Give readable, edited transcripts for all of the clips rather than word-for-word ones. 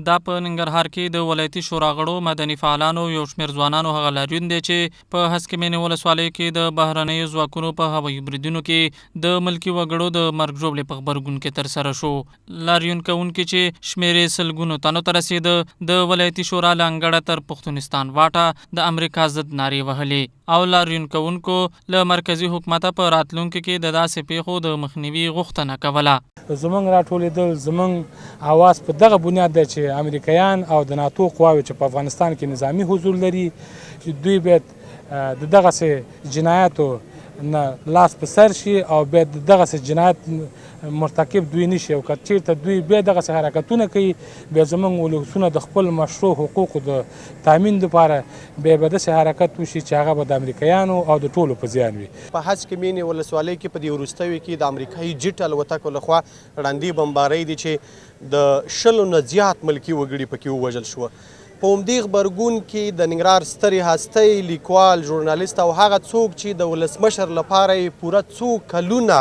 دا په ننګرهار کې د ولایتي شورا غړو، مدني فعالانو، یو شمېر ځوانانو هغه لاریون دی چې په هسکې مینې ولسوالۍ کې د بهرنیو ځواکونو په هوایي بریدونو کې د ملکي وګړو د مرګ ژوبلې په غبرګون کې ترسره شو. لاریون کوونکي چې شمېر یې سلګونو تنو ته رسېده، د ولایتي شورا له انګړه تر پښتونستان واټه د امریکا ضد نارې وهلې او لاریون کوونکو له مرکزي حکومته په راتلونکي کې د داسې پیښو د مخنیوي غوښتنه کوله. زمونږ راټولېدل زمونږ اواز په دغه بنیاد دی چې امریکایان او د ناتو قواوې چې په افغانستان کې نظامی حضور لري، چې دوی باید د دغسې جنایاتو نه لاس په سر شي او باید د دغسې جنایت مرتکب دوی نشي، او که چېرته دوی بیا دغسې حرکتونه کوي، بیا زموږ ولسونه د خپل مشروع حقوقو د تامین لپاره بیا به داسې حرکت وشي چې هغه به د امریکایانو او د ټولو په زیان وي. په هسکې مینې ولسوالۍ کې په دې وروستیو کې د امریکایي جیټ الوتکو لخوا ړندې بمبارۍ دي چې د 100 نه زیات ملکي وګړي پکې ووژل شوه. په همدې غبرګون کې د ننګرهار سترې هستۍ، لیکوال، ژورنالیست او هغه څوک چې د ولسمشر لپاره یې پوره څو کلونه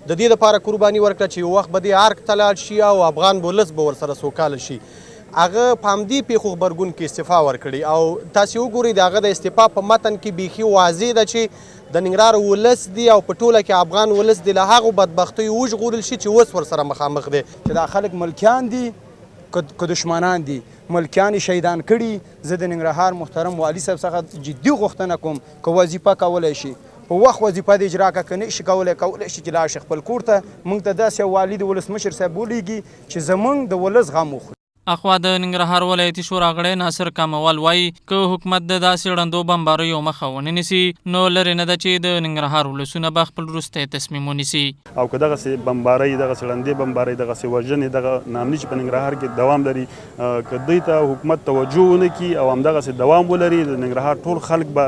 د دې لپاره قرباني ورکړه چې یو وخت به دې ارګ ته لاړ شي او افغان ولس به ورسره سوکاله شي، هغه په همدې پیښو غبرګون کې استعفا ورکړې. او تاسې وګورئ د هغه د استعفا په متن کې بیخي واضح ده چې د ننګرهار ولس دی او په ټوله کې افغان ولس دی له هغو بدبختیو وژغورل شي چې اوس ورسره مخامخ دی. چې دا خلک ملکیان دي که دشمنان دي، ملکیان شهیدان کړي. زه د ننګرهار محترم والي صاحب څخه جدي غوښتنه کوم که وظیفه کولی شي په وخت وظیفه د اجرا کړه، که نه شي کولی شي چې لاړ شي خپل کور ته. موږ ته داسې والي د ولسمشر صاحب ولیږي چې زموږ د ولس غم وخوري. اخوا د ننګرهار ولایتي شورا غړی ناصر کاموال وایي که حکومت د داسې ړندو بمباریو مخه ونه نیسي نو لرې نه ده چې د ننګرهار ولسونه به خپل وروستی تصمیم ونیسي. او که دغسې بمبارۍ، دغسې ړندې بمبارۍ، دغسې وژنې، دغه نامني چې په ننګرهار کې دوام لري، که دوی ته حکومت توجه ونه کړي او همدغسې دوام ولري، د ننګرهار ټول خلک به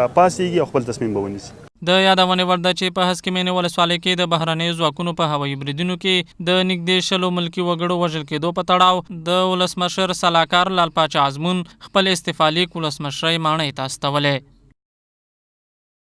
راپاڅېږي او خپل تصمیم به ونیسي. د یادونې وړ ده چې په هسکې مینې ولسوالۍ کې د بهرنیو ځواکونو په هوایي بریدونو کې د نږدې 100 ملکي وګړو وژل کېدو په تړاو د ولسمشر سلاکار لال پاچا ازمون خپل استعفا لیک ولسمشرۍ ماڼۍ ته استولی.